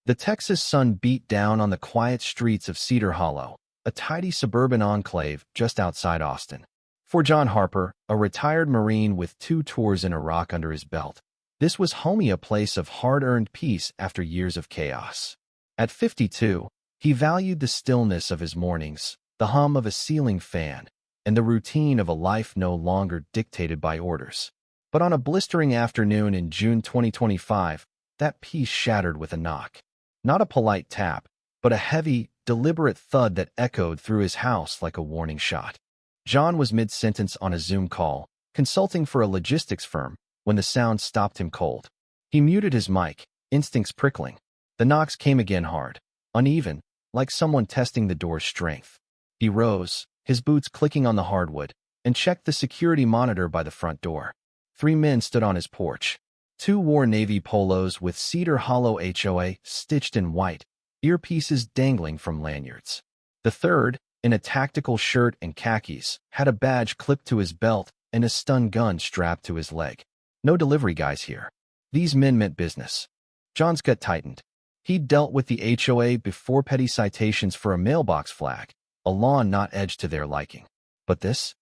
The Texas sun beat down on the quiet streets of Cedar Hollow, a tidy suburban enclave just outside Austin. For John Harper, a retired Marine with 2 tours in Iraq under his belt, this was homey, a place of hard-earned peace after years of chaos. At 52, he valued the stillness of his mornings, the hum of a ceiling fan, and the routine of a life no longer dictated by orders. But on a blistering afternoon in June 2025, that peace shattered with a knock. Not a polite tap, but a heavy, deliberate thud that echoed through his house like a warning shot. John was mid-sentence on a Zoom call, consulting for a logistics firm, when the sound stopped him cold. He muted his mic, instincts prickling. The knocks came again, hard, uneven, like someone testing the door's strength. He rose, his boots clicking on the hardwood, and checked the security monitor by the front door. 3 men stood on his porch. 2 wore navy polos with Cedar Hollow HOA stitched in white, earpieces dangling from lanyards. The third, in a tactical shirt and khakis, had a badge clipped to his belt and a stun gun strapped to his leg. No delivery guys here. These men meant business. John's gut tightened. He'd dealt with the HOA before, petty citations for a mailbox flag, a lawn not edged to their liking. But this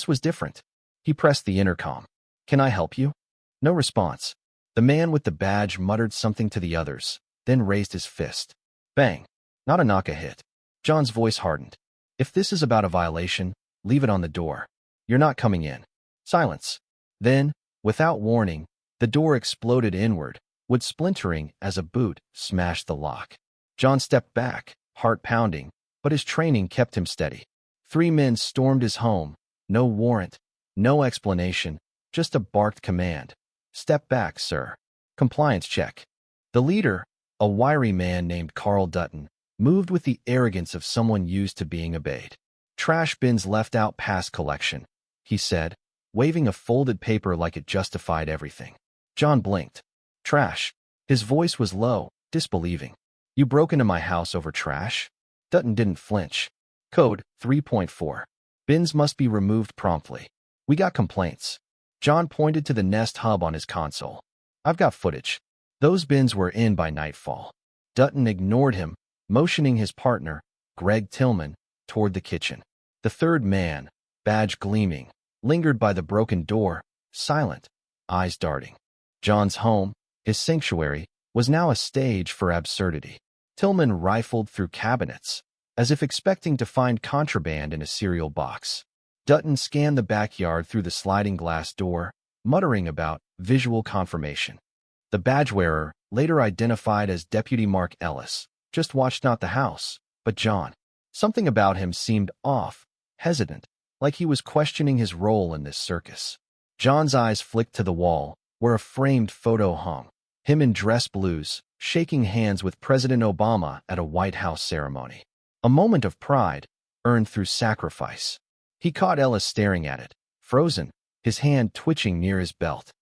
was different. He pressed the intercom. "Can I help you?" No response. The man with the badge muttered something to the others, then raised his fist. Bang. Not a knock, a hit. John's voice hardened. "If this is about a violation, leave it on the door. You're not coming in." Silence. Then, without warning, the door exploded inward, wood splintering as a boot smashed the lock. John stepped back, heart pounding, but his training kept him steady. 3 men stormed his home. No warrant, no explanation, just a barked command. "Step back, sir." Compliance check. The leader, a wiry man named Carl Dutton, moved with the arrogance of someone used to being obeyed. "Trash bins left out past collection," he said, waving a folded paper like it justified everything. John blinked. "Trash?" His voice was low, disbelieving. "You broke into my house over trash?" Dutton didn't flinch. "Code 3.4. Bins must be removed promptly. We got complaints." John pointed to the Nest hub on his console. "I've got footage. Those bins were in by nightfall." Dutton ignored him, motioning his partner, Greg Tillman, toward the kitchen. The third man, badge gleaming, lingered by the broken door, silent, eyes darting. John's home, his sanctuary, was now a stage for absurdity. Tillman rifled through cabinets, as if expecting to find contraband in a cereal box. Dutton scanned the backyard through the sliding glass door, muttering about visual confirmation. The badge-wearer, later identified as Deputy Mark Ellis, just watched not the house, but John. Something about him seemed off, hesitant, like he was questioning his role in this circus. John's eyes flicked to the wall, where a framed photo hung, him in dress blues, shaking hands with President Obama at a White House ceremony. A moment of pride, earned through sacrifice. He caught Ellis staring at it, frozen, his hand twitching near his belt.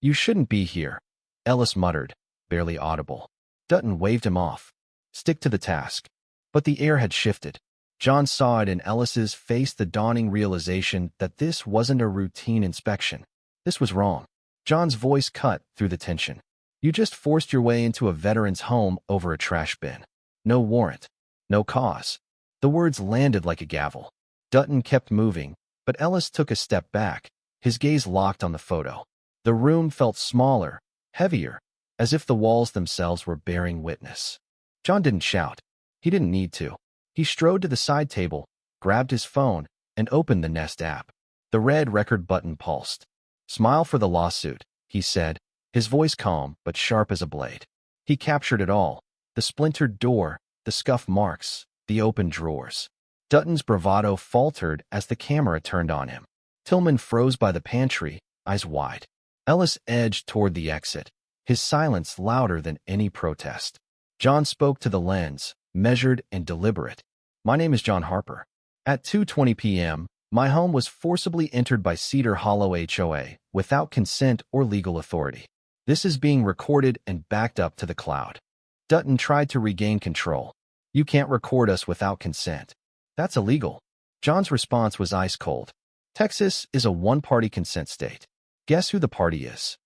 "You shouldn't be here," Ellis muttered, barely audible. Dutton waved him off. "Stick to the task." But the air had shifted. John saw it in Ellis's face, the dawning realization that this wasn't a routine inspection. This was wrong. John's voice cut through the tension. "You just forced your way into a veteran's home over a trash bin. No warrant. No cause." The words landed like a gavel. Dutton kept moving, but Ellis took a step back, his gaze locked on the photo. The room felt smaller, heavier, as if the walls themselves were bearing witness. John didn't shout. He didn't need to. He strode to the side table, grabbed his phone, and opened the Nest app. The red record button pulsed. "Smile for the lawsuit," he said, his voice calm but sharp as a blade. He captured it all: the splintered door, the scuff marks, the open drawers. Dutton's bravado faltered as the camera turned on him. Tillman froze by the pantry, eyes wide. Ellis edged toward the exit, his silence louder than any protest. John spoke to the lens, measured and deliberate. "My name is John Harper. At 2:20 p.m., my home was forcibly entered by Cedar Hollow HOA without consent or legal authority. This is being recorded and backed up to the cloud." Dutton tried to regain control. "You can't record us without consent. That's illegal." John's response was ice cold. "Texas is a one-party consent state. Guess who the party is?"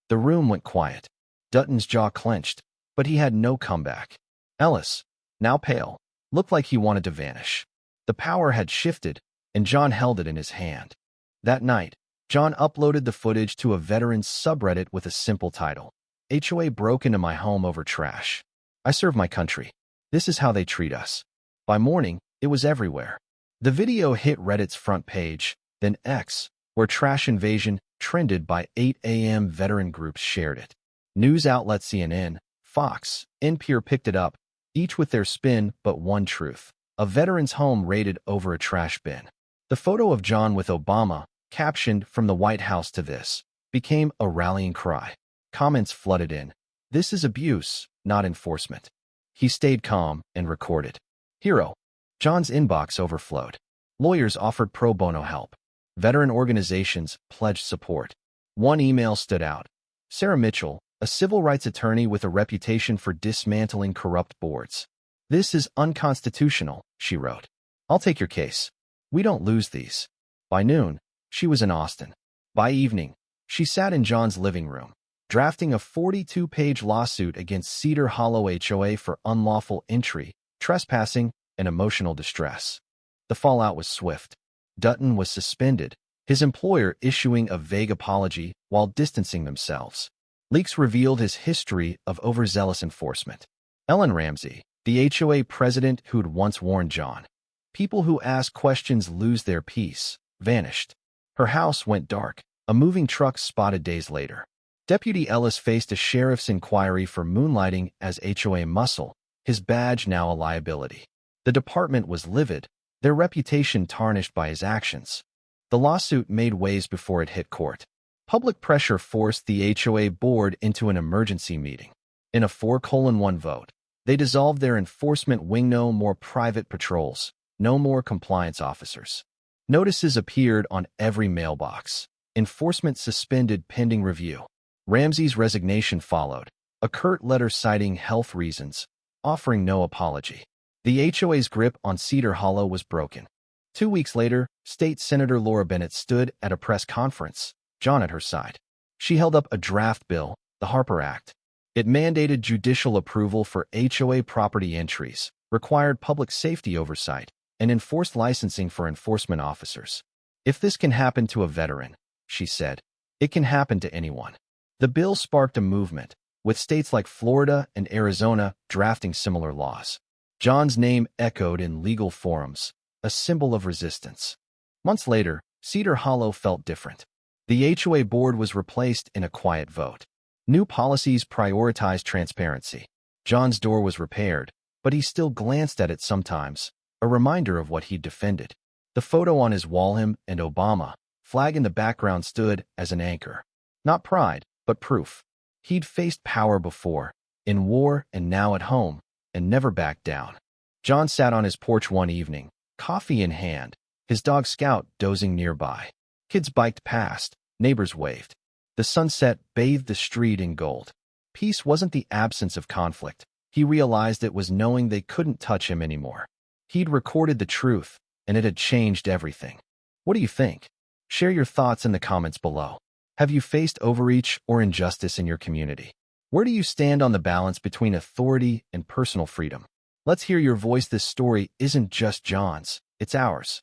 The room went quiet. Dutton's jaw clenched, but he had no comeback. Ellis, now pale, looked like he wanted to vanish. The power had shifted, and John held it in his hand. That night, John uploaded the footage to a veterans subreddit with a simple title: HOA broke into my home over trash. I serve my country. This is how they treat us. By morning, it was everywhere. The video hit Reddit's front page, then X, where trash invasion trended by 8 a.m. Veteran groups shared it. News outlets CNN, Fox, NPR picked it up, each with their spin but one truth: a veteran's home raided over a trash bin. The photo of John with Obama, captioned "From the White House to this," became a rallying cry. Comments flooded in. This is abuse, not enforcement. He stayed calm and recorded. Hero. John's inbox overflowed. Lawyers offered pro bono help. Veteran organizations pledged support. One email stood out. Sarah Mitchell, a civil rights attorney with a reputation for dismantling corrupt boards. This is unconstitutional, she wrote. I'll take your case. We don't lose these. By noon, she was in Austin. By evening, she sat in John's living room, drafting a 42-page lawsuit against Cedar Hollow HOA for unlawful entry, trespassing, and emotional distress. The fallout was swift. Dutton was suspended, his employer issuing a vague apology while distancing themselves. Leaks revealed his history of overzealous enforcement. Ellen Ramsey, the HOA president who'd once warned John, people who ask questions lose their peace, vanished. Her house went dark, a moving truck spotted days later. Deputy Ellis faced a sheriff's inquiry for moonlighting as HOA muscle, his badge now a liability. The department was livid, their reputation tarnished by his actions. The lawsuit made waves before it hit court. Public pressure forced the HOA board into an emergency meeting. In a 4-1 vote, they dissolved their enforcement wing. No more private patrols, no more compliance officers. Notices appeared on every mailbox. Enforcement suspended pending review. Ramsey's resignation followed, a curt letter citing health reasons, offering no apology. The HOA's grip on Cedar Hollow was broken. 2 weeks later, State Senator Laura Bennett stood at a press conference, John at her side. She held up a draft bill, the Harper Act. It mandated judicial approval for HOA property entries, required public safety oversight, and enforced licensing for enforcement officers. If this can happen to a veteran, she said, it can happen to anyone. The bill sparked a movement, with states like Florida and Arizona drafting similar laws. John's name echoed in legal forums, a symbol of resistance. Months later, Cedar Hollow felt different. The HOA board was replaced in a quiet vote. New policies prioritized transparency. John's door was repaired, but he still glanced at it sometimes, a reminder of what he'd defended. The photo on his wall, him and Obama, flag in the background, stood as an anchor. Not pride, but proof. He'd faced power before, in war and now at home, and never backed down. John sat on his porch one evening, coffee in hand, his dog Scout dozing nearby. Kids biked past, neighbors waved. The sunset bathed the street in gold. Peace wasn't the absence of conflict. He realized it was knowing they couldn't touch him anymore. He'd recorded the truth, and it had changed everything. What do you think? Share your thoughts in the comments below. Have you faced overreach or injustice in your community? Where do you stand on the balance between authority and personal freedom? Let's hear your voice. This story isn't just John's, it's ours.